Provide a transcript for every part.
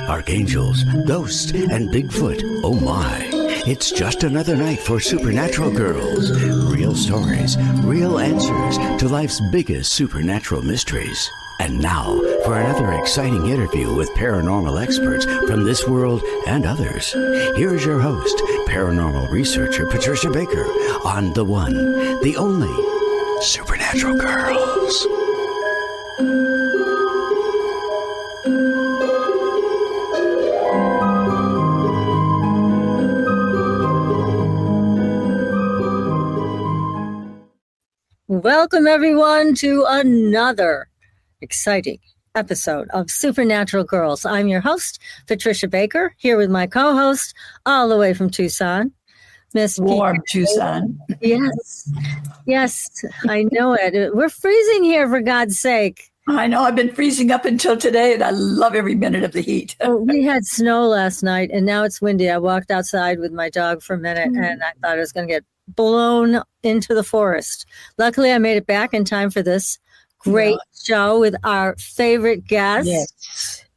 Archangels, ghosts, and Bigfoot. Oh my. It's just another night for Supernatural Girls. Real stories, real answers to life's biggest supernatural mysteries. And now for another exciting interview with paranormal experts from this world and others. Here's your host, paranormal researcher Patricia Baker, on the one, the only Supernatural Girls. Welcome, everyone, to another exciting episode of Supernatural Girls. I'm your host, Patricia Baker, here with my co-host, all the way from Tucson, Miss Warm Tucson. Yes, I know it. We're freezing here, for God's sake. I know. I've been freezing up until today, and I love every minute of the heat. We had snow last night, and now it's windy. I walked outside with my dog for a minute, and I thought I was going to get blown into the forest. Luckily, I made it back in time for this great show with our favorite guest.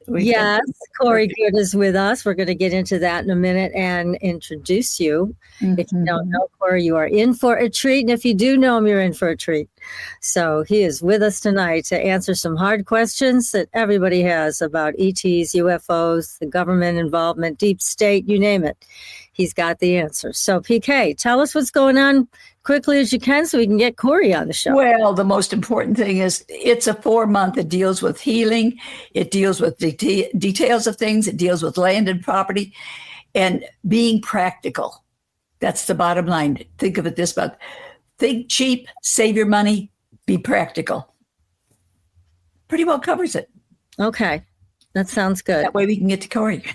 Yes, Corey Goode is with us. We're going to get into that in a minute and introduce you. If you don't know Corey, you are in for a treat. And if you do know him, you're in for a treat. So he is with us tonight to answer some hard questions that everybody has about ETs, UFOs, the government involvement, deep state, you name it. He's got the answer. So PK, tell us what's going on quickly as you can so we can get Corey on the show. Well, the most important thing is it's a 4-month. It deals with healing. It deals with details of things. It deals with land and property and being practical. That's the bottom line. Think of it this way. Think cheap, save your money, be practical. Pretty well covers it. Okay. That sounds good. That way we can get to Corey.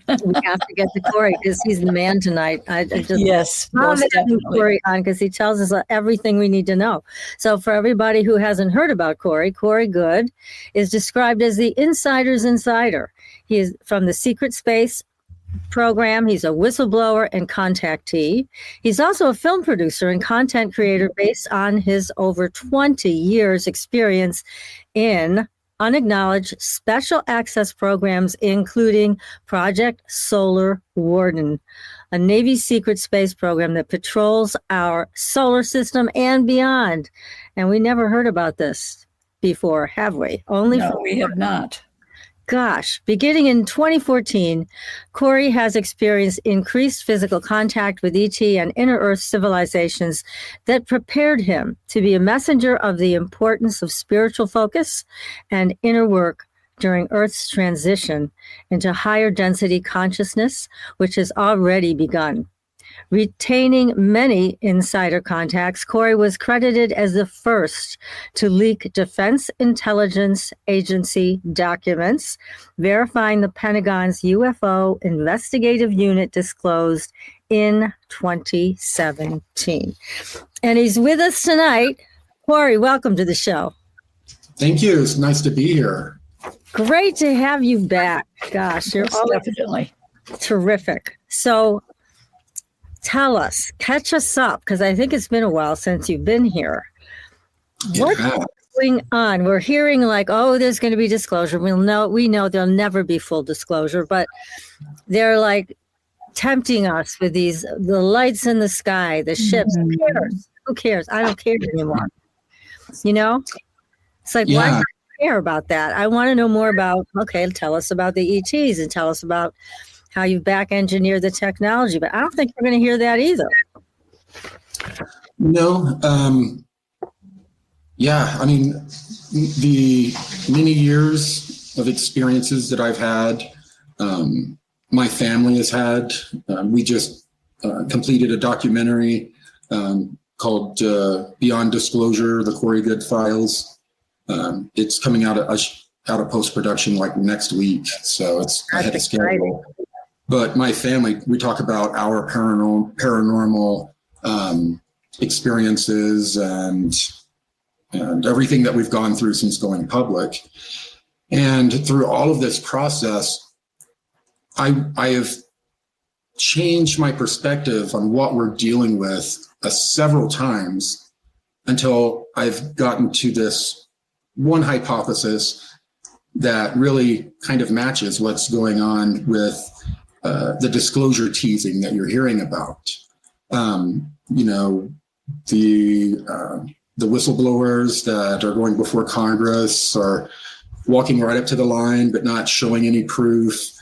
We have to get to Corey because he's the man tonight. I just yes, most definitely. Corey on because he tells us everything we need to know. So for everybody who hasn't heard about Corey, Corey Goode is described as the insider's insider. He is from the Secret Space program. He's a whistleblower and contactee. He's also a film producer and content creator based on his over 20 years experience in unacknowledged special access programs, including Project Solar Warden, a Navy secret space program that patrols our solar system and beyond. And we never heard about this before, have we? No, we have not. Gosh, beginning in 2014, Corey has experienced increased physical contact with ET and inner Earth civilizations that prepared him to be a messenger of the importance of spiritual focus and inner work during Earth's transition into higher density consciousness, which has already begun. Retaining many insider contacts, Corey was credited as the first to leak Defense Intelligence Agency documents verifying the Pentagon's UFO investigative unit disclosed in 2017. And he's with us tonight. Corey, welcome to the show. Thank you. It's nice to be here. Great to have you back. Gosh, you're always definitely terrific. So tell us, catch us up, because I think it's been a while since you've been here. What's going on? We're hearing like, oh, there's going to be disclosure. We know there'll never be full disclosure, but they're like tempting us with the lights in the sky, the ships. Who cares? Who cares? I don't care anymore. You know? It's like, why do I care about that? I want to know more about, okay, tell us about the ETs and tell us about how you back engineer the technology, but I don't think we're going to hear that either. No. I mean, the many years of experiences that I've had, my family has had. We just completed a documentary called Beyond Disclosure, the Corey Goode Files. It's coming out of post-production like next week, so it's ahead of schedule. But my family, we talk about our paranormal experiences and everything that we've gone through since going public. And through all of this process, I have changed my perspective on what we're dealing with several times until I've gotten to this one hypothesis that really kind of matches what's going on with the disclosure teasing that you're hearing about. The whistleblowers that are going before Congress are walking right up to the line, but not showing any proof.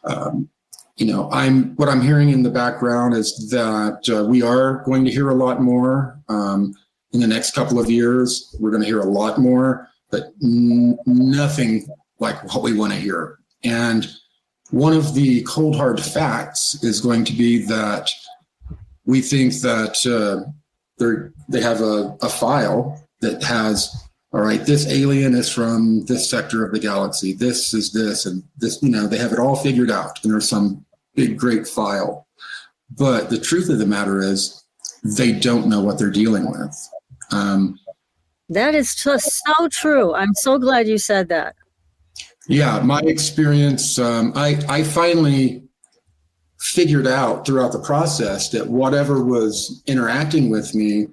What I'm hearing in the background is that we are going to hear a lot more in the next couple of years. We're going to hear a lot more, but nothing like what we want to hear. And one of the cold hard facts is going to be that we think that they have a file that has, all right, this alien is from this sector of the galaxy. This is this, and this, they have it all figured out. And there's some big, great file. But the truth of the matter is they don't know what they're dealing with. That is just so true. I'm so glad you said that. Yeah, my experience, I finally figured out throughout the process that whatever was interacting with me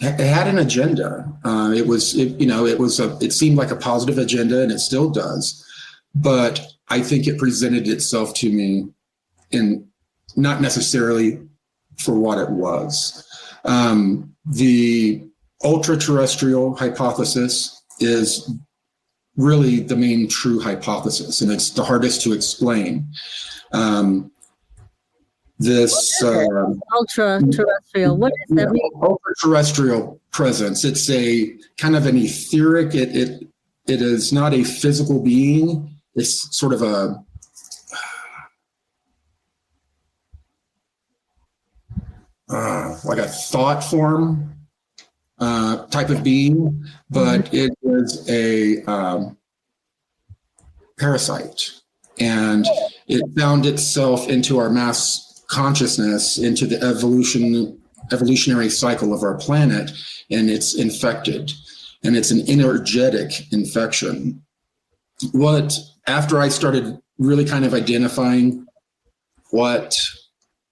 it had an agenda. It seemed like a positive agenda, and it still does. But I think it presented itself to me in not necessarily for what it was. The ultra-terrestrial hypothesis is really the main true hypothesis, and it's the hardest to explain. Ultra-terrestrial, what does that mean? Ultra-terrestrial presence. It's a kind of an etheric, it is not a physical being. It's sort of like a thought form type of being, but it is a parasite, and it found itself into our mass consciousness, into the evolutionary cycle of our planet, and it's infected, and it's an energetic infection. After I started really kind of identifying what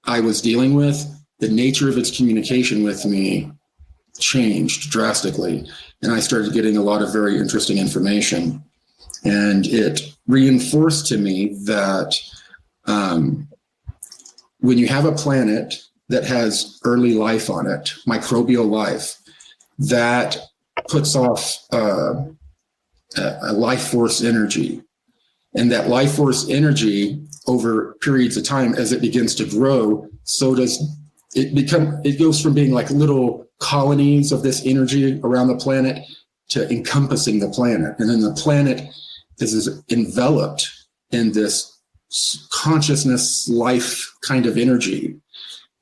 I was dealing with, the nature of its communication with me changed drastically, and I started getting a lot of very interesting information. And it reinforced to me that when you have a planet that has early life on it, microbial life, that puts off a life force energy. And that life force energy over periods of time, as it begins to grow, so does it goes from being like little colonies of this energy around the planet to encompassing the planet. And then the planet is enveloped in this consciousness life kind of energy.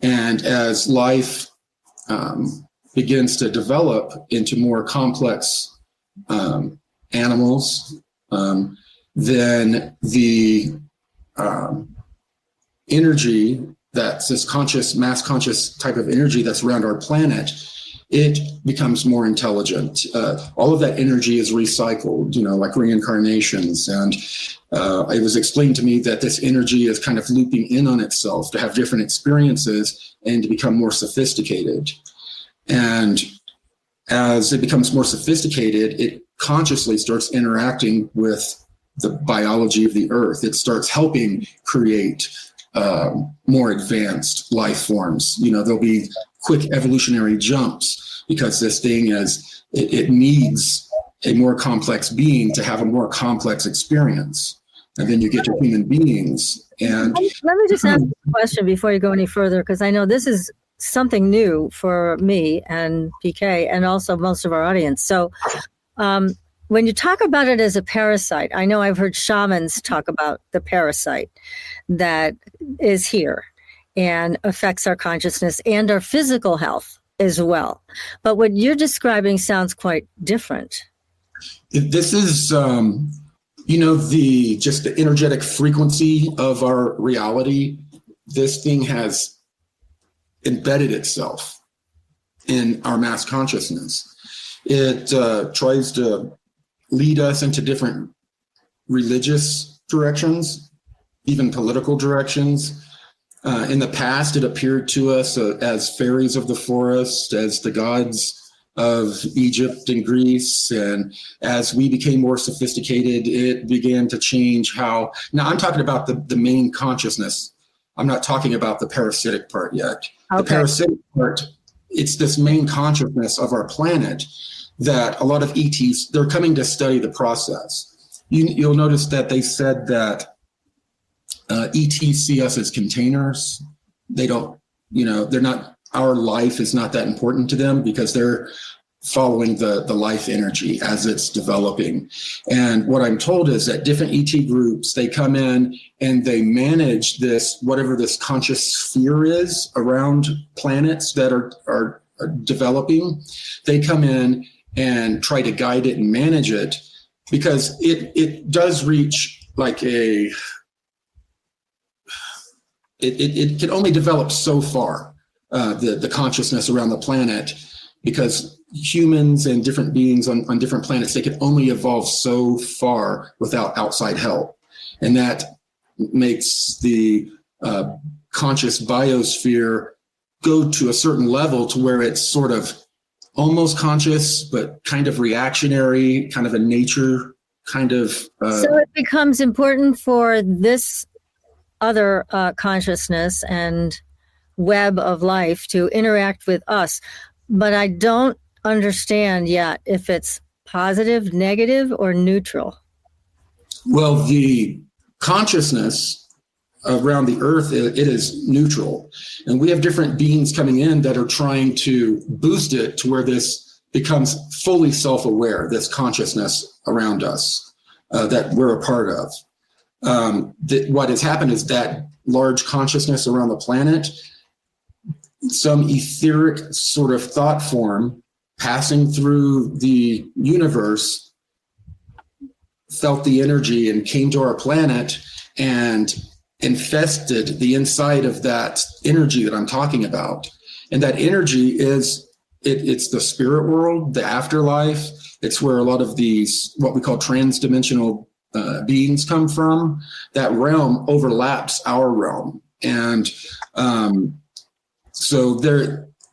And as life begins to develop into more complex animals, then the energy that's this conscious, mass conscious type of energy that's around our planet, it becomes more intelligent. All of that energy is recycled, like reincarnations. And it was explained to me that this energy is kind of looping in on itself to have different experiences and to become more sophisticated. And as it becomes more sophisticated, it consciously starts interacting with the biology of the earth. It starts helping create more advanced life forms. There'll be quick evolutionary jumps because this thing it needs a more complex being to have a more complex experience. And then you get to human beings. And let me just ask a question before you go any further, because I know this is something new for me and PK and also most of our audience. So when you talk about it as a parasite, I know I've heard shamans talk about the parasite that is here and affects our consciousness and our physical health as well. But what you're describing sounds quite different. This is, the energetic frequency of our reality. This thing has embedded itself in our mass consciousness. It tries to lead us into different religious directions. even political directions. In the past, it appeared to us as fairies of the forest, as the gods of Egypt and Greece. And as we became more sophisticated, it began to change how. Now, I'm talking about the main consciousness. I'm not talking about the parasitic part yet. Okay. The parasitic part, it's this main consciousness of our planet that a lot of ETs, they're coming to study the process. You'll notice that they said that ETs see us as containers. They don't, they're not, our life is not that important to them because they're following the life energy as it's developing. And what I'm told is that different ET groups, they come in and they manage this, whatever this conscious sphere is around planets that are developing. They come in and try to guide it and manage it because it does reach like it can only develop so far, the consciousness around the planet, because humans and different beings on different planets, they can only evolve so far without outside help. And that makes the conscious biosphere go to a certain level to where it's sort of almost conscious, but kind of reactionary, kind of a nature kind of. So it becomes important for this other consciousness and web of life to interact with us. But I don't understand yet if it's positive, negative, or neutral. Well, the consciousness around the earth, it is neutral. And we have different beings coming in that are trying to boost it to where this becomes fully self-aware, this consciousness around us that we're a part of. What has happened is that large consciousness around the planet, some etheric sort of thought form passing through the universe, felt the energy and came to our planet and infested the inside of that energy that I'm talking about. And that energy is, it's the spirit world, the afterlife. It's where a lot of these, what we call transdimensional beings come from. That realm overlaps our realm. And so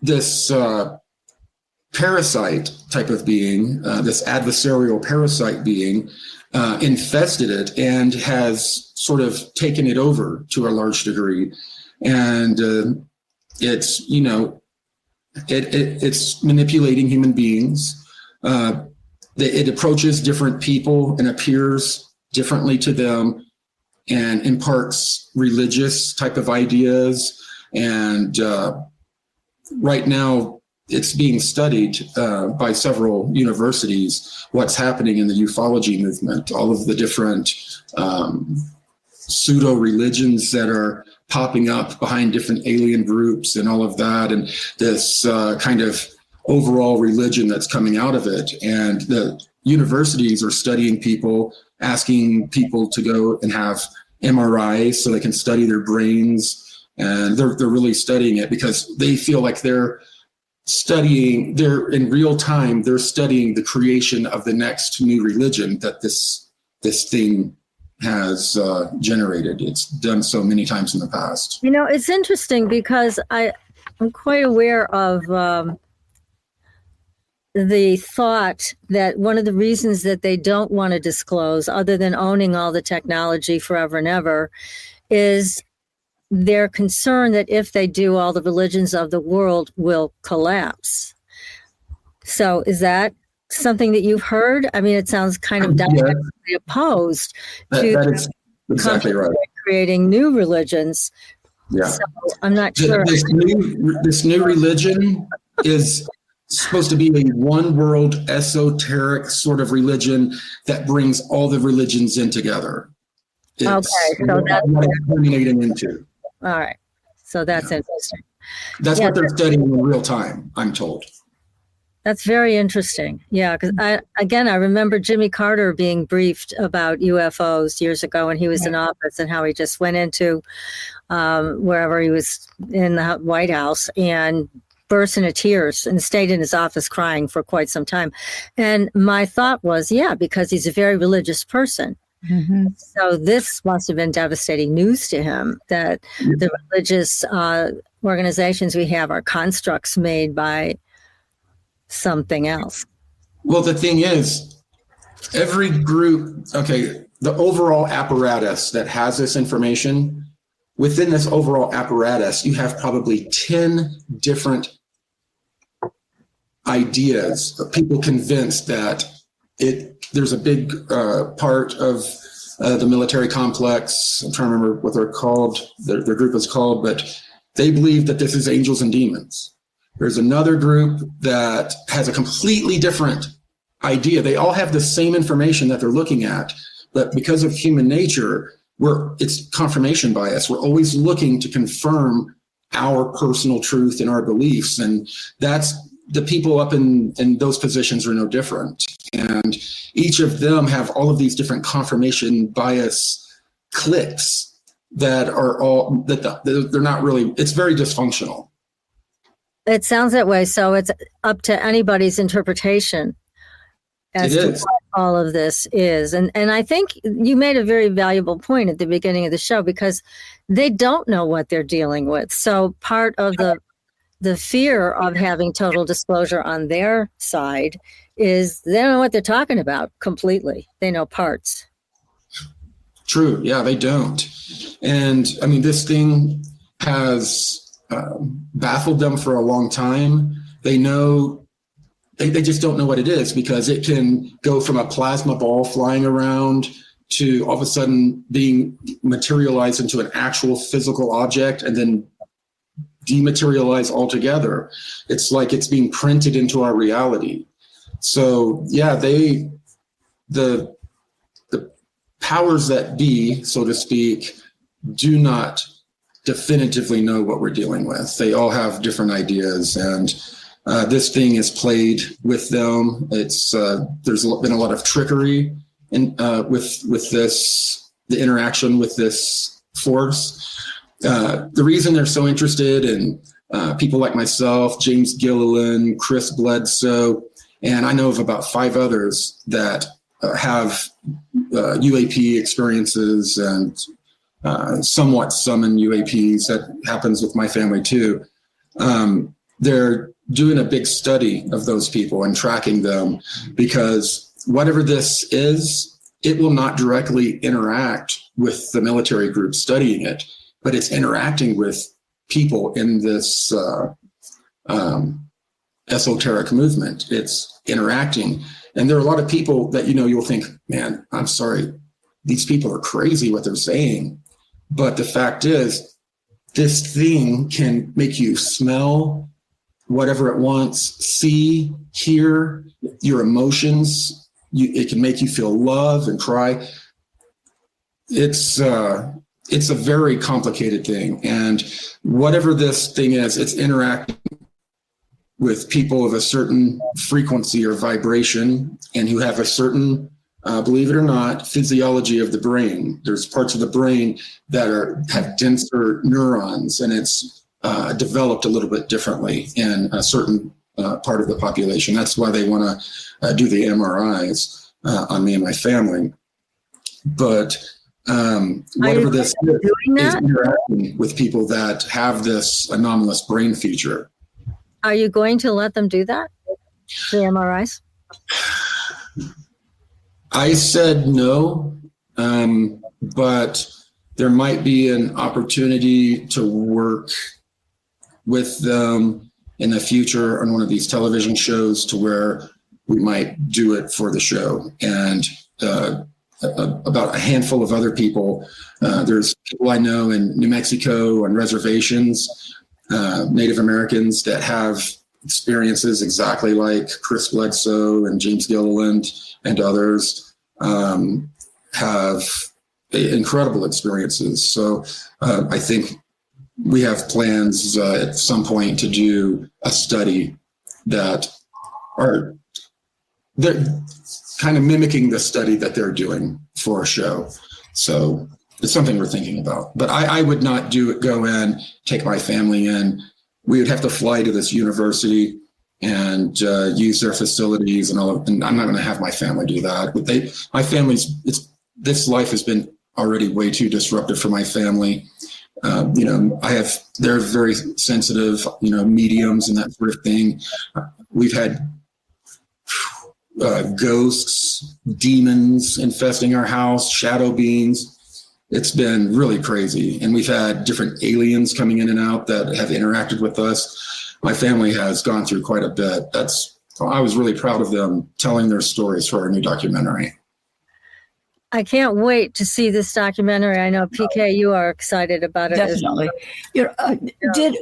this parasite type of being, this adversarial parasite being, infested it and has sort of taken it over to a large degree. And it's, it's manipulating human beings. It approaches different people and appears differently to them and imparts religious type of ideas. And right now, it's being studied by several universities, what's happening in the ufology movement, all of the different pseudo-religions that are popping up behind different alien groups and all of that, and this kind of overall religion that's coming out of it. And the universities are studying people, asking people to go and have MRIs so they can study their brains. And they're really studying it because they feel like they're in real time, they're studying the creation of the next new religion that this thing has generated. It's done so many times in the past. It's interesting because I'm quite aware of the thought that one of the reasons that they don't want to disclose, other than owning all the technology forever and ever, is they're concerned that if they do, all the religions of the world will collapse. So is that something that you've heard? I mean, it sounds kind of diametrically opposed to that is exactly right. Creating new religions. Yeah. So I'm not sure. This new religion is supposed to be a one world esoteric sort of religion that brings all the religions in together. So that's what it's culminating into. All right. So that's interesting. That's what they're studying in real time, I'm told. That's very interesting. Yeah, because I remember Jimmy Carter being briefed about UFOs years ago when he was in office, and how he just went into wherever he was in the White House and burst into tears and stayed in his office crying for quite some time. And my thought was, because he's a very religious person. So this must have been devastating news to him, that the religious organizations we have are constructs made by something else. Well, the thing is, every group, the overall apparatus that has this information, within this overall apparatus, you have probably 10 different ideas of people convinced that there's a big part of the military complex. I'm trying to remember what they're called, their group is called, but they believe that this is angels and demons. There's another group that has a completely different idea. They all have the same information that they're looking at, but because of human nature, it's confirmation bias. We're always looking to confirm our personal truth and our beliefs, and that's the people up in those positions are no different. And each of them have all of these different confirmation bias cliques that are all, they're not really, it's very dysfunctional. It sounds that way. So it's up to anybody's interpretation as to what all of this is. And I think you made a very valuable point at the beginning of the show, because they don't know what they're dealing with. So part of the fear of having total disclosure on their side is they don't know what they're talking about completely. They know parts. True. Yeah, they don't. And I mean, this thing has baffled them for a long time. They know, they just don't know what it is, because it can go from a plasma ball flying around to all of a sudden being materialized into an actual physical object and then dematerialize altogether. It's like it's being printed into our reality. So yeah, the powers that be, so to speak, do not definitively know what we're dealing with. They all have different ideas, and this thing is played with them. It's there's been a lot of trickery with this, the interaction with this force. The reason they're so interested in people like myself, James Gilliland, Chris Bledsoe, and I know of about 5 others that have UAP experiences and somewhat summon UAPs. That happens with my family too. They're doing a big study of those people and tracking them, because whatever this is, it will not directly interact with the military group studying it, but it's interacting with people in this esoteric movement. It's interacting. And there are a lot of people that, you'll think, man, I'm sorry, these people are crazy what they're saying. But the fact is, this thing can make you smell whatever it wants, see, hear your emotions. It can make you feel love and cry. It's a very complicated thing. And whatever this thing is, it's interacting with people of a certain frequency or vibration, and who have a certain, believe it or not, physiology of the brain. There's parts of the brain that have denser neurons, and it's developed a little bit differently in a certain part of the population. That's why they want to do the MRIs on me and my family. But whatever this is interacting with people that have this anomalous brain feature. Are you going to let them do that? The MRIs? I said no, but there might be an opportunity to work with them in the future on one of these television shows, to where we might do it for the show. And about a handful of other people, there's people I know in New Mexico on reservations, Native Americans that have experiences exactly like Chris Bledsoe and James Gilliland and others, have incredible experiences. So I think we have plans at some point to do a study that they're kind of mimicking the study that they're doing for a show. So it's something we're thinking about. But I would not go in, take my family in. We would have to fly to this university and use their facilities and all. And I'm not going to have my family do that. But my family's, it's this life has been already way too disruptive for my family. They're very sensitive, mediums and that sort of thing. We've had ghosts, demons infesting our house, shadow beings. It's been really crazy. And we've had different aliens coming in and out that have interacted with us. My family has gone through quite a bit. I was really proud of them telling their stories for our new documentary. I can't wait to see this documentary. I know, PK, you are excited about it. Definitely.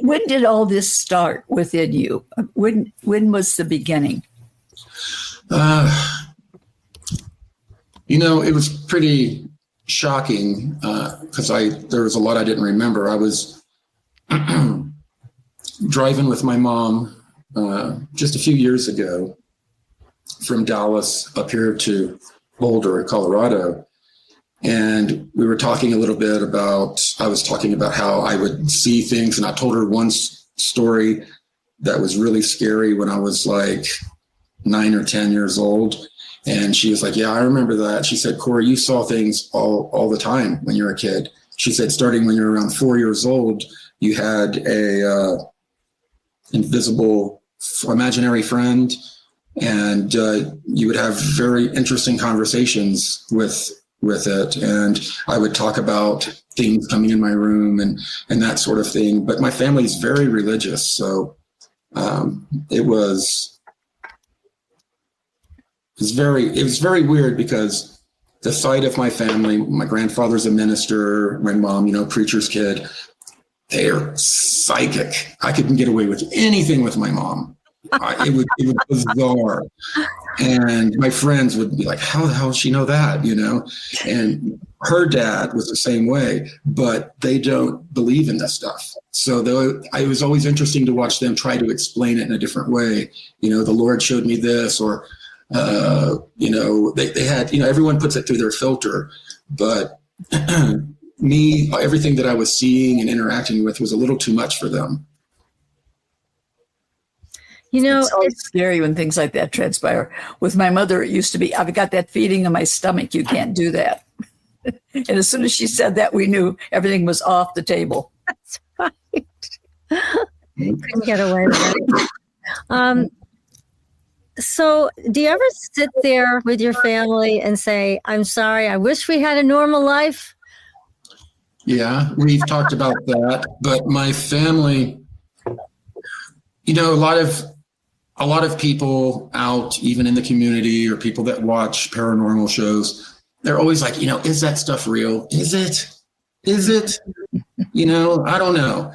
When did all this start within you? When was the beginning? It was pretty shocking because there was a lot I didn't remember. I was driving with my mom just a few years ago from Dallas up here to Boulder, Colorado. And we were talking a little bit I was talking about how I would see things. And I told her one story that was really scary when I was like 9 or 10 years old. And she was like, yeah, I remember that. She said, Corey, you saw things all the time when you were a kid. She said, starting when you were around 4 years old, you had a invisible imaginary friend, and you would have very interesting conversations with it. And I would talk about things coming in my room and that sort of thing. But my family's very religious. So it was very weird because the side of my family, my grandfather's a minister, my mom, preacher's kid, they're psychic. I couldn't get away with anything with my mom. It was bizarre. And my friends would be like, how the hell does she know that? And her dad was the same way, but they don't believe in this stuff. So it was always interesting to watch them try to explain it in a different way. The Lord showed me this, or, they had, everyone puts it through their filter, but everything that I was seeing and interacting with was a little too much for them. It's always scary when things like that transpire. With my mother, it used to be, I've got that feeling in my stomach, you can't do that. And as soon as she said that, we knew everything was off the table. That's right. Couldn't get away with it. So do you ever sit there with your family and say, I'm sorry, I wish we had a normal life? Yeah, we've talked about that. But my family, a lot of people out, even in the community, or people that watch paranormal shows, they're always like, is that stuff real? Is it? I don't know.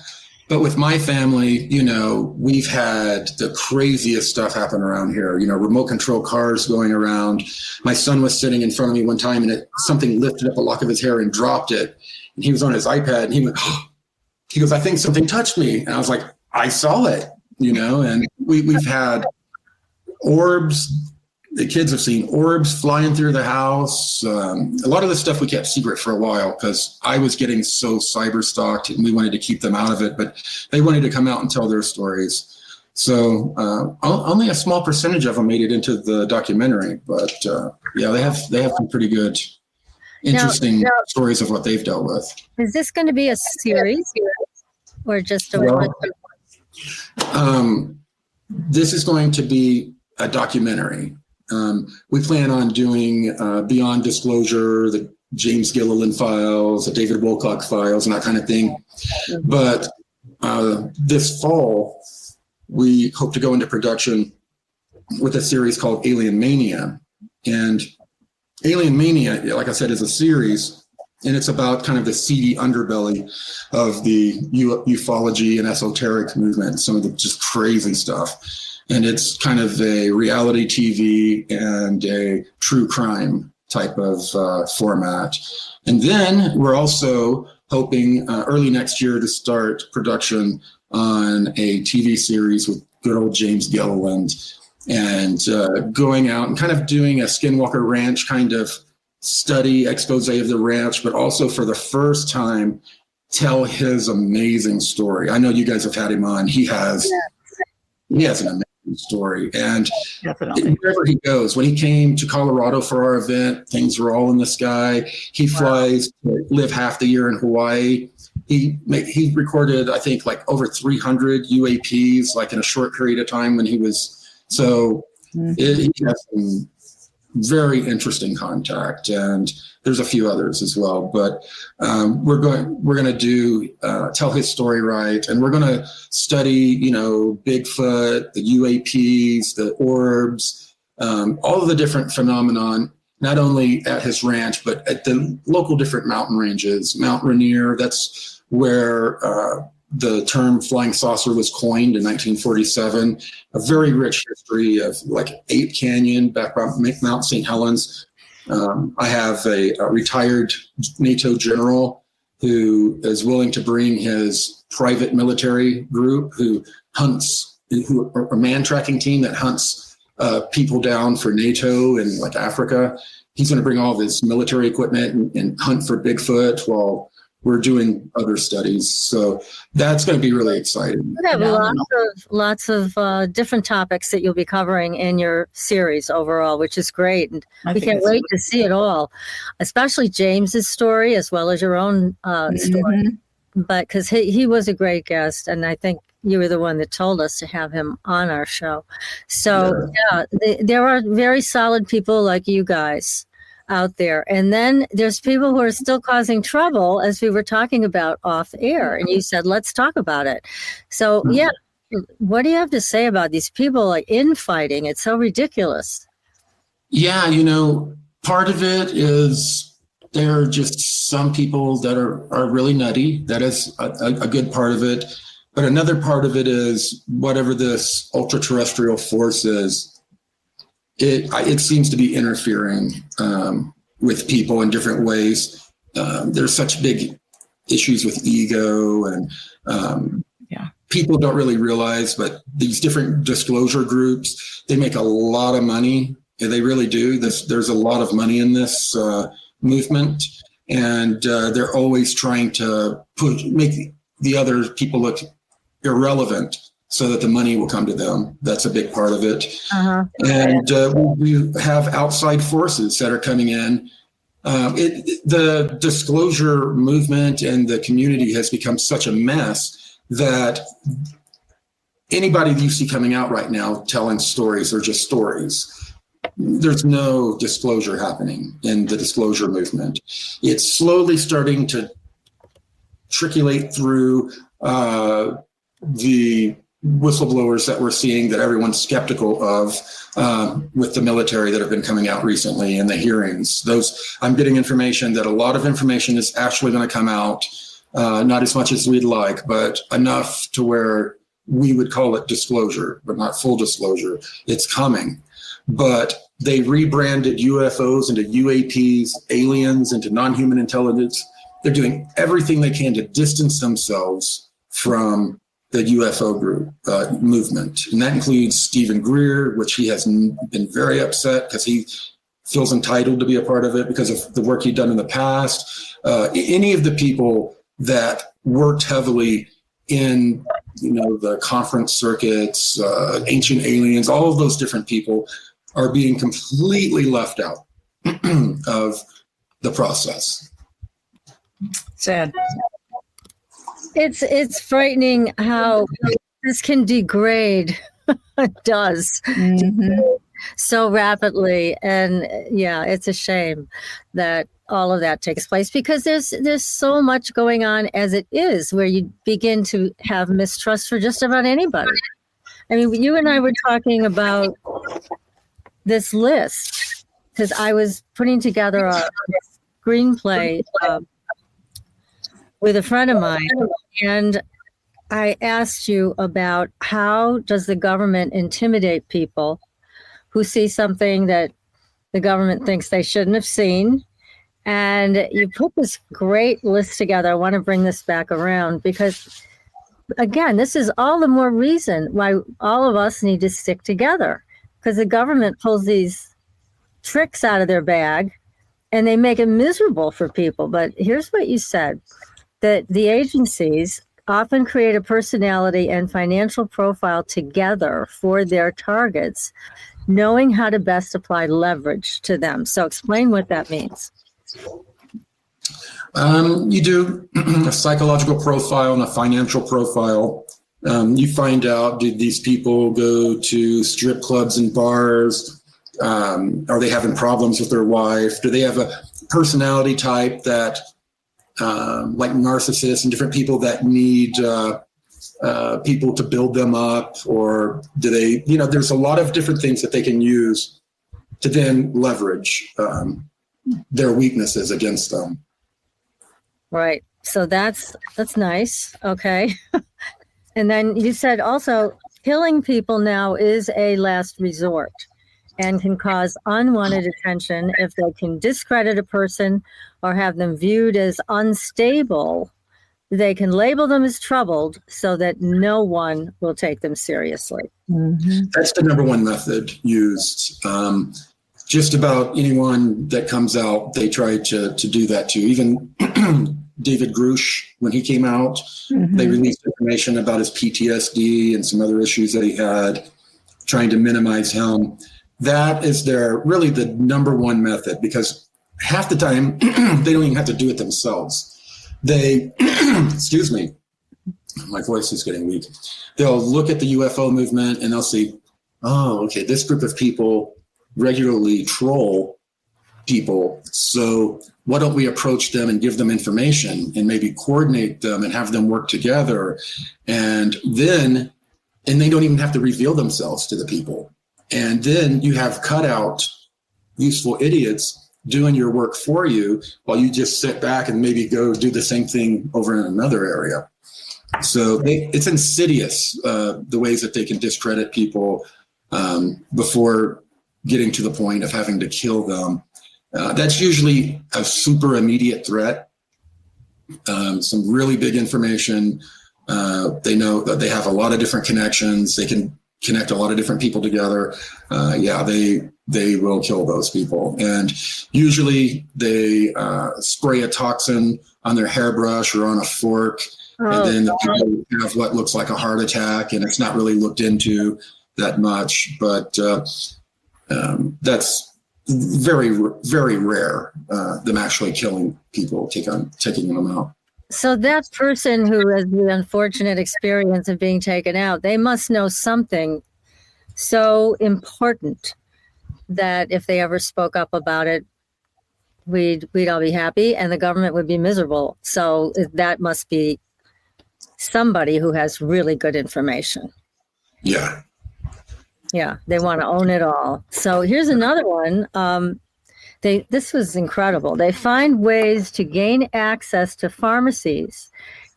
But with my family, we've had the craziest stuff happen around here, remote control cars going around. My son was sitting in front of me one time and something lifted up a lock of his hair and dropped it. And he was on his iPad and he went, he goes, I think something touched me. And I was like, I saw it. And we've had orbs. The kids have seen orbs flying through the house. A lot of the stuff we kept secret for a while because I was getting so cyber stalked and we wanted to keep them out of it, but they wanted to come out and tell their stories. So only a small percentage of them made it into the documentary, but they have some pretty good, interesting stories of what they've dealt with. Is this going to be a series or just a one? This is going to be a documentary. We plan on doing Beyond Disclosure, the James Gilliland files, the David Wilcock files, and that kind of thing. But this fall, we hope to go into production with a series called Alien Mania. And Alien Mania, like I said, is a series. And it's about kind of the seedy underbelly of the ufology and esoteric movement, some of the just crazy stuff. And it's kind of a reality TV and a true crime type of format. And then we're also hoping early next year to start production on a TV series with good old James Gilliland and going out and kind of doing a Skinwalker Ranch kind of study, expose of the ranch, but also for the first time, tell his amazing story. I know you guys have had him on. He has an amazing interesting story. And Definitely. wherever he goes, when he came to Colorado for our event, things were all in the sky. He flies to live half the year in Hawaii. He recorded, I think, like over 300 UAPs, like in a short period of time when he was. So he has some very interesting contact, and there's a few others as well. But we're going to do tell his story right, and we're going to study, Bigfoot, the UAPs, the orbs, all of the different phenomenon, not only at his ranch but at the local different mountain ranges. Mount Rainier, that's where the term flying saucer was coined in 1947. A very rich history of like Ape Canyon back by Mount St. Helens. I have a retired NATO general who is willing to bring his private military group who a man tracking team that hunts people down for NATO in like Africa. He's going to bring all of his military equipment and hunt for Bigfoot while we're doing other studies. So that's going to be really exciting. You have lots of different topics that you'll be covering in your series overall, which is great. And we can't wait to see it all, especially James's story as well as your own story. But because he was a great guest, and I think you were the one that told us to have him on our show. So there are very solid people like you guys out there. And then there's people who are still causing trouble, as we were talking about off air. And you said, let's talk about it. So, what do you have to say about these people like infighting? It's so ridiculous. Yeah, part of it is there are just some people that are really nutty. That is a good part of it. But another part of it is whatever this ultra-terrestrial force is, it seems to be interfering with people in different ways. There's such big issues with ego, and people don't really realize, but these different disclosure groups, they make a lot of money. They really do. There's a lot of money in this movement, and they're always trying to make the other people look irrelevant so that the money will come to them. That's a big part of it. And we have outside forces that are coming in. The disclosure movement and the community has become such a mess that anybody you see coming out right now telling stories are just stories. There's no disclosure happening in the disclosure movement. It's slowly starting to triculate through the whistleblowers that we're seeing that everyone's skeptical of with the military that have been coming out recently in the hearings. I'm getting information that a lot of information is actually going to come out, not as much as we'd like, but enough to where we would call it disclosure, but not full disclosure. It's coming. But they rebranded UFOs into UAPs, aliens into non-human intelligence. They're doing everything they can to distance themselves from the UFO group movement. And that includes Stephen Greer, which he has been very upset because he feels entitled to be a part of it because of the work he'd done in the past. Any of the people that worked heavily in the conference circuits, ancient aliens, all of those different people are being completely left out of the process. Sad. It's frightening how this can degrade. It does so rapidly, and it's a shame that all of that takes place because there's so much going on as it is, where you begin to have mistrust for just about anybody. I mean, you and I were talking about this list because I was putting together a screenplay with a friend of mine, and I asked you about how does the government intimidate people who see something that the government thinks they shouldn't have seen. And you put this great list together. I want to bring this back around because, again, this is all the more reason why all of us need to stick together, because the government pulls these tricks out of their bag and they make it miserable for people. But here's what you said, that the agencies often create a personality and financial profile together for their targets, knowing how to best apply leverage to them. So explain what that means. You do a psychological profile and a financial profile. You find out, did these people go to strip clubs and bars? Are they having problems with their wife? Do they have a personality type that, like narcissists and different people that need people to build them up? Or do they, there's a lot of different things that they can use to then leverage their weaknesses against them. Right. So that's nice. Okay. And then you said also killing people now is a last resort and can cause unwanted attention if they can discredit a person or have them viewed as unstable. They can label them as troubled so that no one will take them seriously. Mm-hmm. That's the number one method used. Just about anyone that comes out, they try to do that too. Even David Grush, when he came out, they released information about his PTSD and some other issues that he had, trying to minimize him. That is really the number one method, because half the time they don't even have to do it themselves. They, excuse me, my voice is getting weak. They'll look at the UFO movement and they'll see, oh, okay, this group of people regularly troll people. So why don't we approach them and give them information and maybe coordinate them and have them work together? And they don't even have to reveal themselves to the people. And then you have cut out useful idiots doing your work for you while you just sit back and maybe go do the same thing over in another area. So it's insidious, the ways that they can discredit people before getting to the point of having to kill them. That's usually a super immediate threat. Some really big information. They know that they have a lot of different connections. They can connect a lot of different people together. They will kill those people. And usually they spray a toxin on their hairbrush or on a fork. And then the people have what looks like a heart attack, and it's not really looked into that much. But that's very, very rare, them actually killing people, taking them out. So that person who has the unfortunate experience of being taken out, they must know something so important that if they ever spoke up about it, we'd all be happy and the government would be miserable. So that must be somebody who has really good information. Yeah. Yeah, they want to own it all. So here's another one. This was incredible. They find ways to gain access to pharmacies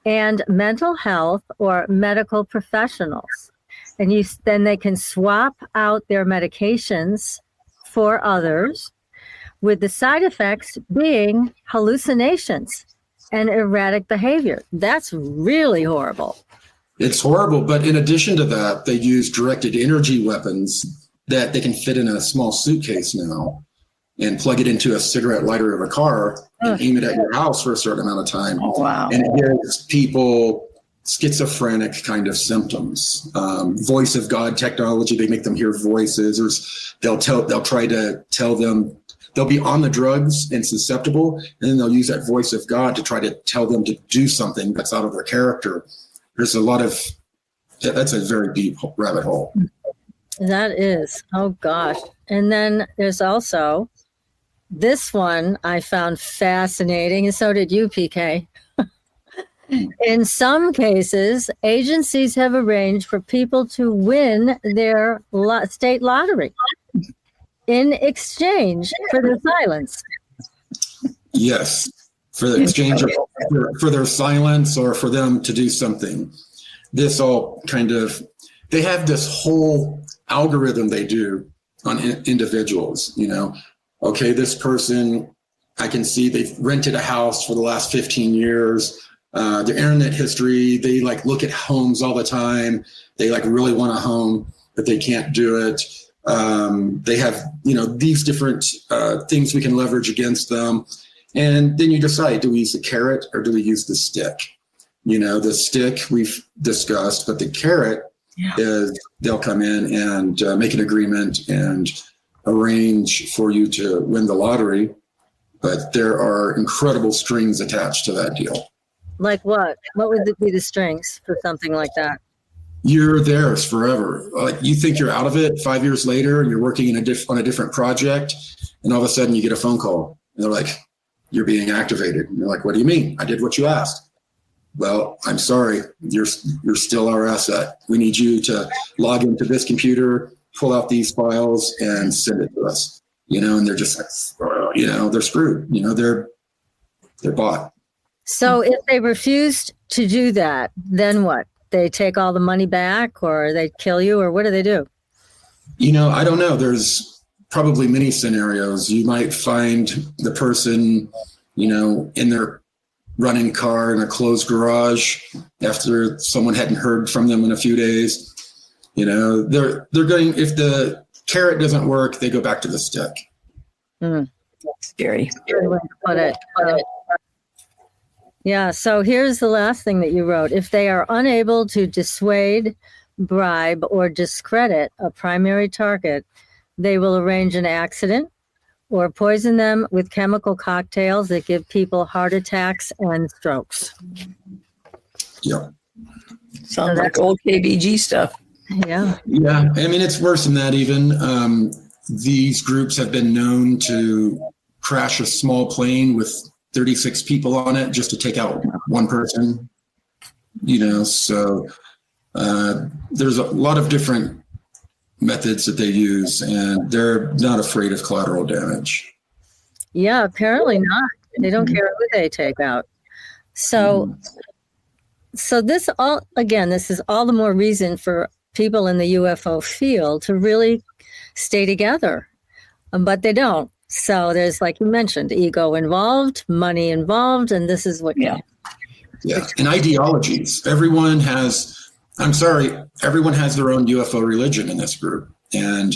and mental health or medical professionals. And then they can swap out their medications for others, with the side effects being hallucinations and erratic behavior. That's really horrible. It's horrible, but in addition to that, they use directed energy weapons that they can fit in a small suitcase now and plug it into a cigarette lighter of a car and aim it at your house for a certain amount of time. Oh, wow. And it gives people schizophrenic kind of symptoms. Voice of God technology, they make them hear voices, or they'll try to tell them, they'll be on the drugs and susceptible, and then they'll use that voice of God to try to tell them to do something that's out of their character. There's a lot of, that's a very deep rabbit hole. That is, oh gosh. And then there's also this one I found fascinating, and so did you, PK. In some cases, agencies have arranged for people to win their state lottery in exchange for their silence. Yes. For the exchange of, for their silence or for them to do something. This all kind of, they have this whole algorithm they do on individuals, Okay, this person, I can see they've rented a house for the last 15 years. Their internet history, they look at homes all the time. They really want a home, but they can't do it. They have, these different things we can leverage against them. And then you decide, do we use the carrot or do we use the stick? The stick we've discussed, but the carrot is they'll come in and make an agreement and arrange for you to win the lottery. But there are incredible strings attached to that deal. Like what? What would be the strings for something like that? You're theirs forever. Like you think you're out of it 5 years later, and you're working on a different project, and all of a sudden you get a phone call, and they're like, "You're being activated." And you're like, "What do you mean? I did what you asked." "Well, I'm sorry. You're still our asset. We need you to log into this computer, pull out these files, and send it to us." And they're just like, they're screwed. They're bought. So if they refused to do that, then what? They take all the money back, or they kill you, or what do they do? I don't know. There's probably many scenarios. You might find the person, in their running car in a closed garage after someone hadn't heard from them in a few days. They're going, if the carrot doesn't work, they go back to the stick. Scary. Good way to put it. Yeah, so here's the last thing that you wrote. If they are unable to dissuade, bribe, or discredit a primary target, they will arrange an accident or poison them with chemical cocktails that give people heart attacks and strokes. Yeah. Sounds like old KBG stuff. Yeah. Yeah. I mean, it's worse than that even. These groups have been known to crash a small plane with 36 people on it just to take out one person, so there's a lot of different methods that they use, and they're not afraid of collateral damage. Yeah, apparently not. They don't care who they take out. So this is all the more reason for people in the UFO field to really stay together, but they don't. So there's, like you mentioned, ego involved, money involved, and this is what. Yeah. And ideologies. Everyone has their own UFO religion in this group. And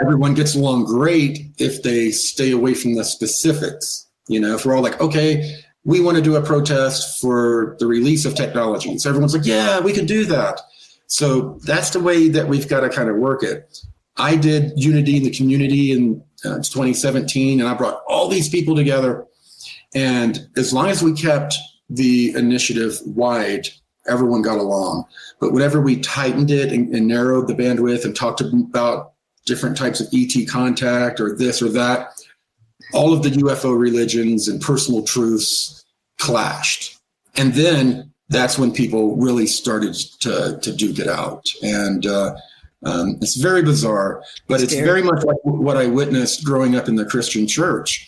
everyone gets along great if they stay away from the specifics. If we're all like, okay, we want to do a protest for the release of technology. So everyone's like, yeah, we can do that. So that's the way that we've got to kind of work it. I did Unity in the Community in 2017, and I brought all these people together. And as long as we kept the initiative wide, everyone got along. But whenever we tightened it and narrowed the bandwidth and talked about different types of ET contact or this or that, all of the UFO religions and personal truths clashed. And then that's when people really started to duke it out. And it's very bizarre, but it's very much like what I witnessed growing up in the Christian church.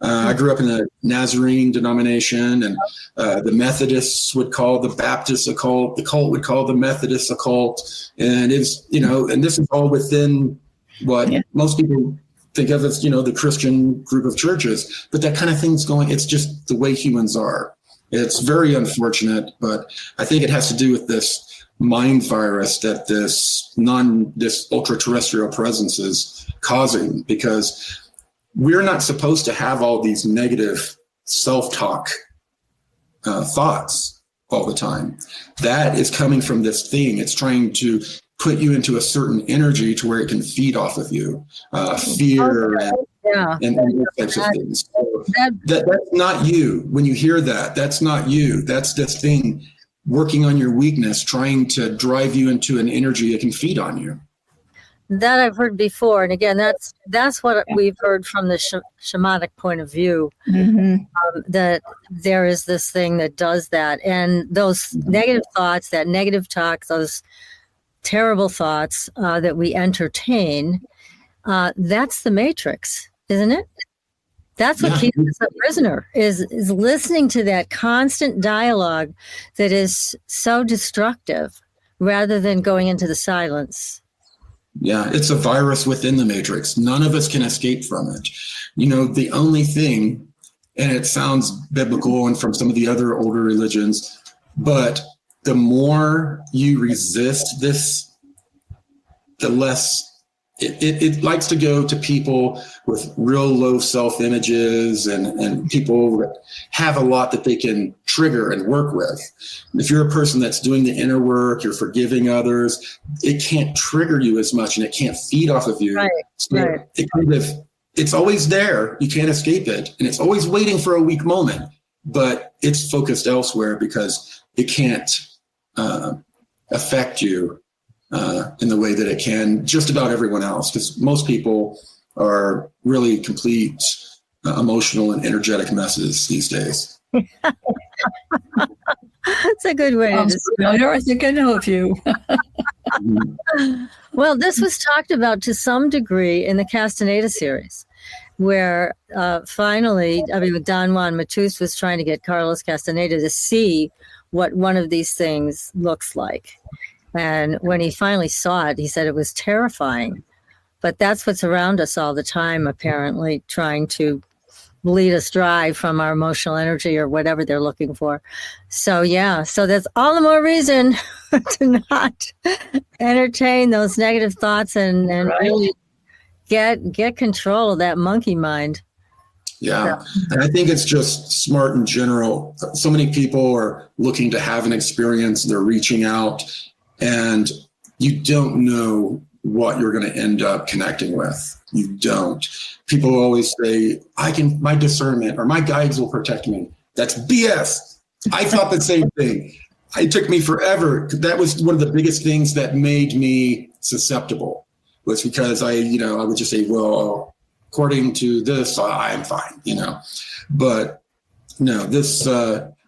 I grew up in the Nazarene denomination, and the Methodists would call the Baptists a cult. The cult would call the Methodists a cult. And it's, and this is all within what most people think of as, the Christian group of churches. But that kind of thing's going, it's just the way humans are. It's very unfortunate, but I think it has to do with this mind virus that this ultra-terrestrial presence is causing, because we're not supposed to have all these negative self-talk thoughts all the time. That is coming from this thing. It's trying to put you into a certain energy to where it can feed off of you, fear and those types of things. So that's not you. When you hear that, that's not you. That's this thing working on your weakness, trying to drive you into an energy that can feed on you. That I've heard before. And again, that's what we've heard from the shamanic point of view, that there is this thing that does that. And those negative thoughts, that negative talk, those terrible thoughts that we entertain, that's the matrix, isn't it? That's what keeps us a prisoner, is listening to that constant dialogue that is so destructive rather than going into the silence. Yeah, it's a virus within the matrix. None of us can escape from it. The only thing, and it sounds biblical and from some of the other older religions, but the more you resist this, the less it likes to go to people with real low self-images and people that have a lot that they can trigger and work with. If you're a person that's doing the inner work, you're forgiving others, it can't trigger you as much and it can't feed off of you. Right. So Right. it's always there. You can't escape it. And it's always waiting for a weak moment, but it's focused elsewhere because it can't affect you in the way that it can just about everyone else, because most people are really complete emotional and energetic messes these days. That's a good way to describe I think I know a few. it. Well, this was talked about to some degree in the Castaneda series, where finally, Don Juan Matus was trying to get Carlos Castaneda to see what one of these things looks like. And when he finally saw it, he said it was terrifying. But that's what's around us all the time, apparently, trying to bleed us dry from our emotional energy or whatever they're looking for. So, yeah, so that's all the more reason to not entertain those negative thoughts and really get control of that monkey mind. Yeah. And I think it's just smart in general. So many people are looking to have an experience. They're reaching out and you don't know what you're going to end up connecting with. You don't. People always say, my discernment or my guides will protect me. That's BS. I thought the same thing. It took me forever. That was one of the biggest things that made me susceptible, was because I would just say, well, according to this, I'm fine, but no, this,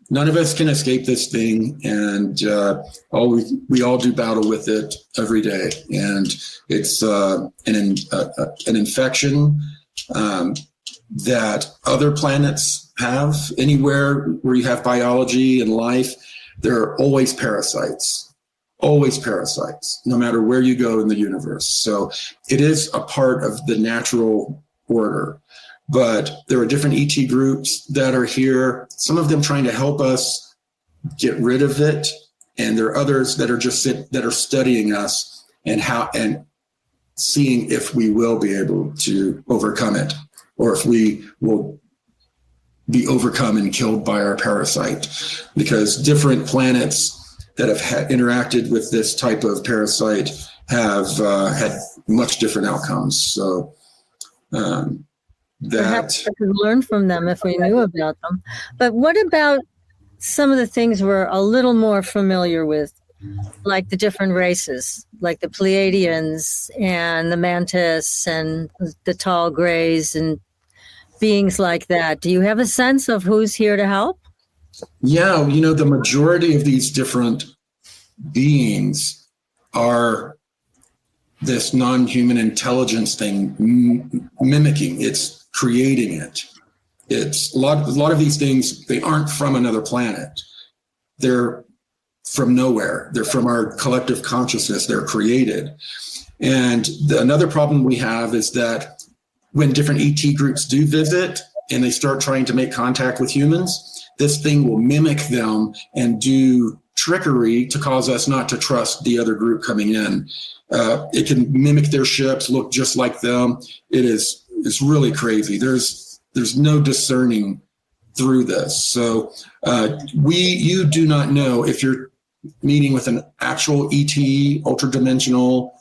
none of us can escape this thing, and we all do battle with it every day. And it's an infection that other planets have. Anywhere where you have biology and life, there are always parasites, no matter where you go in the universe. So it is a part of the natural order. But there are different ET groups that are here, some of them trying to help us get rid of it. And there are others that are that are studying us and seeing if we will be able to overcome it, or if we will be overcome and killed by our parasite. Because different planets that have interacted with this type of parasite have had much different outcomes. So, perhaps we could learn from them if we knew about them. But what about some of the things we're a little more familiar with, like the different races, like the Pleiadians and the Mantis and the tall grays and beings like that? Do you have a sense of who's here to help? Yeah, the majority of these different beings are this non-human intelligence thing mimicking. It's creating it. It's a lot of these things, they aren't from another planet. They're from nowhere. They're from our collective consciousness. They're created. And another problem we have is that when different ET groups do visit and they start trying to make contact with humans, this thing will mimic them and do trickery to cause us not to trust the other group coming in. It can mimic their ships, look just like them. It's really crazy. There's no discerning through this. So you do not know if you're meeting with an actual ET, ultra-dimensional,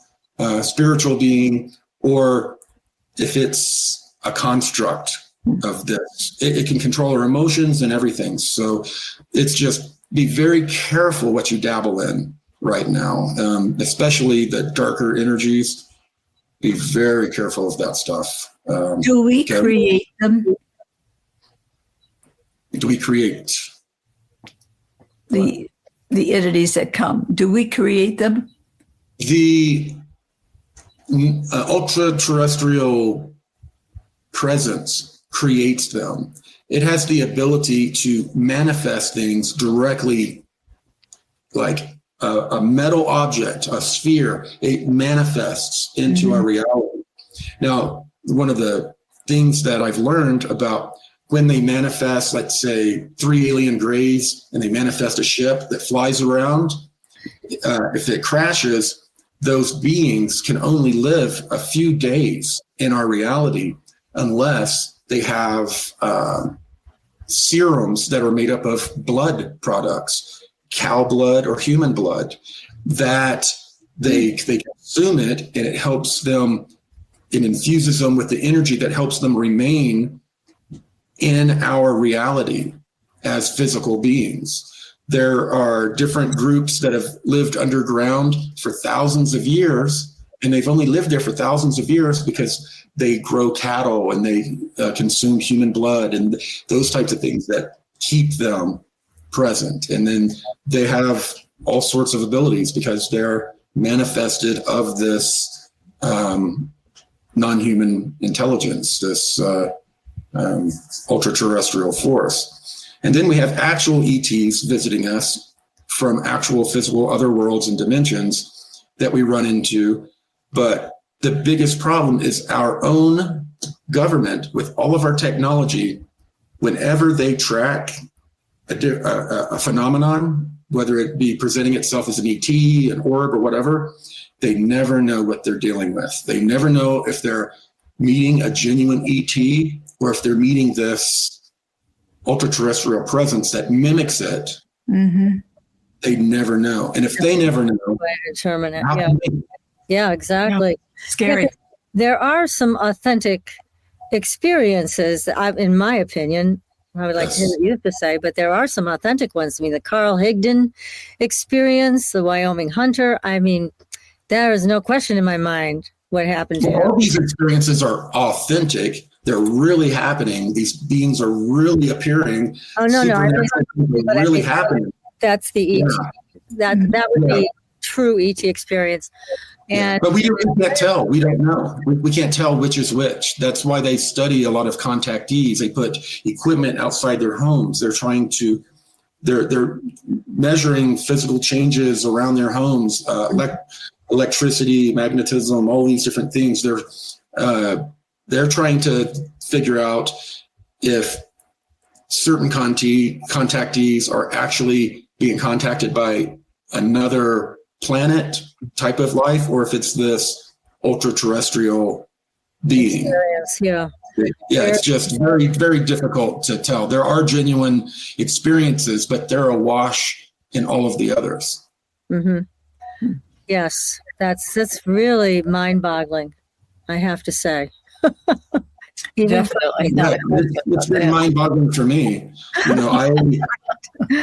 spiritual being, or if it's a construct of this. It can control our emotions and everything. So it's just, be very careful what you dabble in right now, especially the darker energies. Be very careful of that stuff. Do we create them? Do we create the entities that come? Do we create them? The ultra-terrestrial presence creates them. It has the ability to manifest things directly, like a metal object, a sphere. It manifests into our reality. Now, one of the things that I've learned about when they manifest, let's say 3 alien grays, and they manifest a ship that flies around, if it crashes, those beings can only live a few days in our reality unless they have serums that are made up of blood products, cow blood or human blood, that they consume it, and it helps them, it infuses them with the energy that helps them remain in our reality as physical beings. There are different groups that have lived underground for thousands of years, and they've only lived there for thousands of years because they grow cattle and they consume human blood and those types of things that keep them present. And then they have all sorts of abilities because they're manifested of this non-human intelligence, this ultra-terrestrial force. And then we have actual ETs visiting us from actual physical other worlds and dimensions that we run into. But the biggest problem is our own government, with all of our technology. Whenever they track a phenomenon, whether it be presenting itself as an ET, an orb, or whatever, they never know what they're dealing with. They never know if they're meeting a genuine ET or if they're meeting this ultra-terrestrial presence that mimics it. Mm-hmm. They never know. And if they never know, determine it. Yeah, exactly. Yeah. Scary. Yeah, there are some authentic experiences, in my opinion, I would like to hear what you have to say, but there are some authentic ones. I mean, the Carl Higdon experience, the Wyoming hunter. I mean, there is no question in my mind what happened to him. All these experiences are authentic. They're really happening. These beings are really appearing. Oh, no. Really happening. That's the ET. Yeah. That would be true ET experience. And but we can't tell. We don't know. We can't tell which is which. That's why they study a lot of contactees. They put equipment outside their homes. They're measuring physical changes around their homes, electricity, magnetism, all these different things. They're trying to figure out if certain contactees are actually being contacted by another planet type of life, or if it's this ultra-terrestrial being. Yeah, it's just very, very difficult to tell. There are genuine experiences, but they're awash in all of the others. Mm-hmm. Yes, that's really mind-boggling, I have to say. Definitely. It's been mind-boggling for me.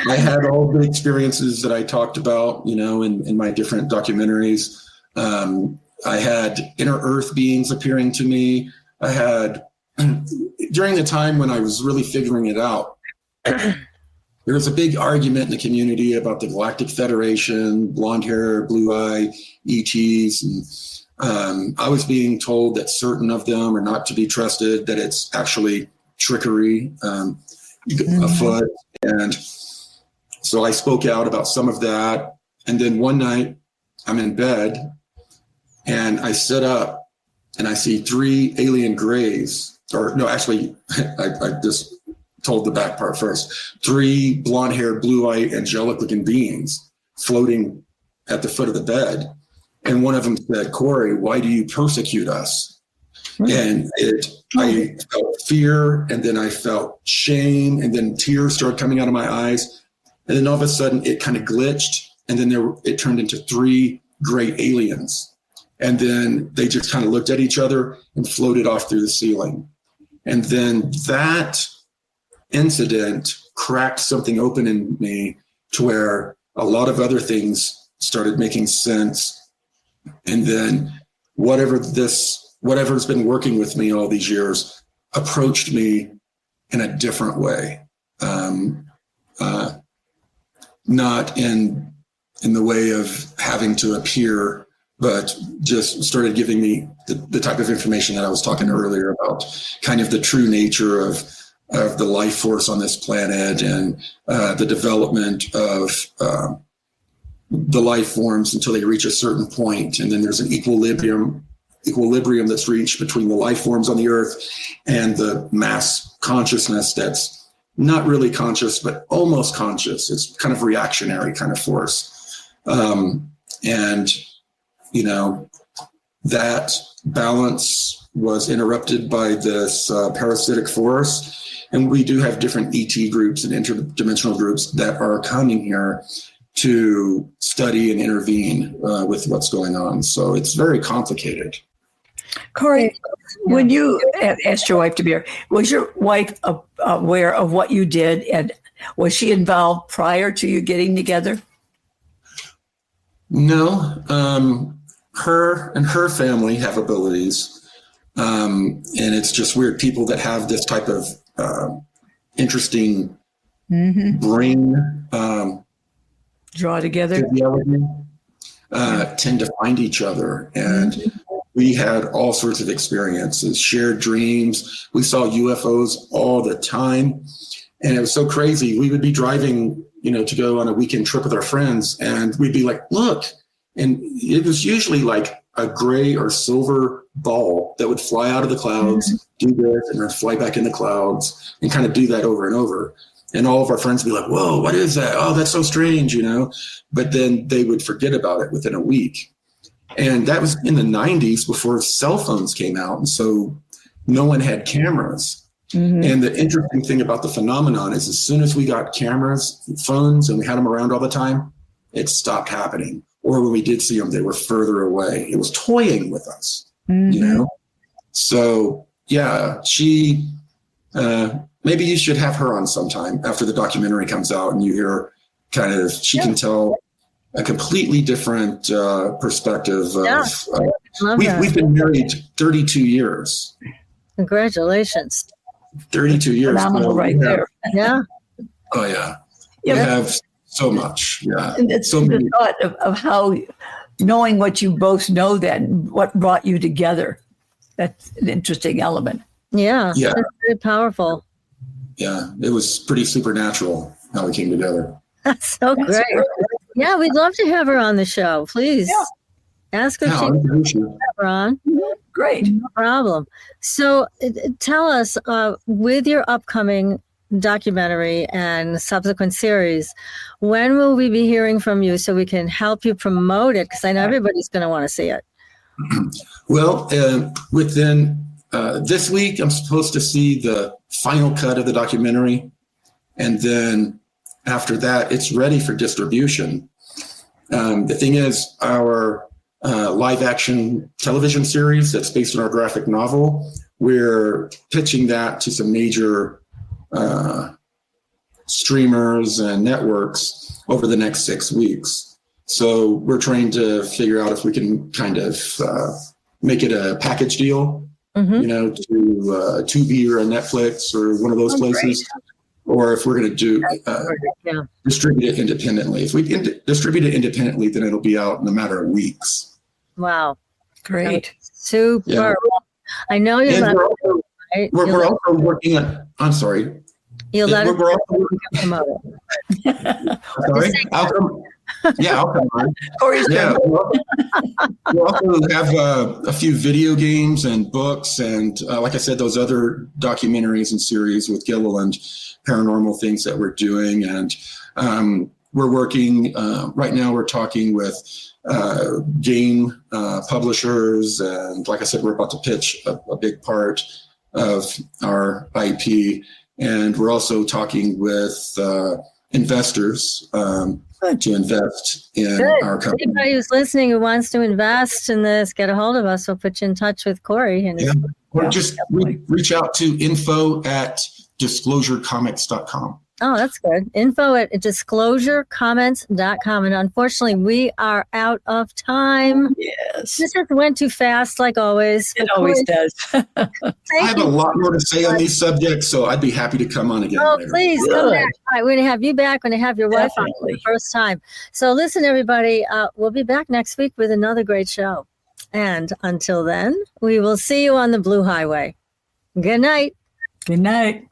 I had all the experiences that I talked about, in my different documentaries. I had inner earth beings appearing to me. I had, during the time when I was really figuring it out, there was a big argument in the community about the Galactic Federation, blonde hair, blue eye, ETs, and I was being told that certain of them are not to be trusted, that it's actually trickery afoot. And so I spoke out about some of that. And then one night I'm in bed and I sit up and I see 3 alien grays, or no, actually, I just told the back part first. 3 blonde haired, blue eyed, angelic looking beings floating at the foot of the bed. And one of them said, "Corey, why do you persecute us?" And I felt fear, and then I felt shame, and then tears started coming out of my eyes. And then all of a sudden it kind of glitched, and then it turned into 3 gray aliens. And then they just kind of looked at each other and floated off through the ceiling. And then that incident cracked something open in me to where a lot of other things started making sense. And then whatever's been working with me all these years approached me in a different way. Not in the way of having to appear, but just started giving me the type of information that I was talking earlier about, kind of the true nature of the life force on this planet, and the development of the life forms until they reach a certain point. And then there's an equilibrium that's reached between the life forms on the earth and the mass consciousness that's not really conscious, but almost conscious. It's kind of reactionary kind of force. And that balance was interrupted by this parasitic force. And we do have different ET groups and interdimensional groups that are coming here to study and intervene with what's going on. So it's very complicated. Corey, when you asked your wife to be here, was your wife aware of what you did, and was she involved prior to you getting together? No, her and her family have abilities, and it's just weird. People that have this type of interesting brain draw together, tend to find each other. And we had all sorts of experiences, shared dreams. We saw UFOs all the time. And it was so crazy. We would be driving, to go on a weekend trip with our friends, and we'd be like, look. And it was usually like a gray or silver ball that would fly out of the clouds, do this, and then fly back in the clouds, and kind of do that over and over. And all of our friends would be like, whoa, what is that? Oh, that's so strange, But then they would forget about it within a week. And that was in the 90s before cell phones came out. And so no one had cameras. And the interesting thing about the phenomenon is as soon as we got cameras, phones, and we had them around all the time, it stopped happening. Or when we did see them, they were further away. It was toying with us, So, yeah, she, maybe you should have her on sometime after the documentary comes out and you hear she can tell a completely different perspective. We've been married 32 years. Congratulations. 32 years. Phenomenal right there. Yeah. Oh, yeah. We have so much. Yeah. And it's so the thought of how knowing what you both know, then what brought you together. That's an interesting element. Yeah. That's very powerful. Yeah. It was pretty supernatural how we came together. That's so great. Yeah, we'd love to have her on the show. Please ask her to have her on. Great. No problem. So tell us, with your upcoming documentary and subsequent series, when will we be hearing from you so we can help you promote it? Because I know everybody's going to want to see it. Well, within this week, I'm supposed to see the final cut of the documentary. And then after that, it's ready for distribution. The thing is, our live action television series that's based on our graphic novel, we're pitching that to some major streamers and networks over the next 6 weeks. So we're trying to figure out if we can kind of make it a package deal, to Tubi or a Netflix or one of those places. Great. Or if we're going to do distribute it independently. If we distribute it independently, then it'll be out in a matter of weeks. Wow. Great. Super. Yeah. I know you're we're also working on, I'm sorry. You'll let us promote it. Sorry? I'll come on. Corey's we'll also have a few video games and books and, like I said, those other documentaries and series with Gilliland, paranormal things that we're doing. And we're working, right now we're talking with game publishers. And like I said, we're about to pitch a big part of our IP. And we're also talking with investors to invest in our company. Anybody who's listening who wants to invest in this, get a hold of us. We'll put you in touch with Corey. Or just reach out to info@disclosurecomics.com. Oh, that's good. info@disclosurecomics.com. And unfortunately, we are out of time. Yes. This just went too fast, like always. It always does. I have a lot more to say on these subjects, so I'd be happy to come on again. Oh, later. Please come back. All right, we're going to have you back. We're going to have your wife on for the first time. So listen, everybody, we'll be back next week with another great show. And until then, we will see you on the Blue Highway. Good night. Good night.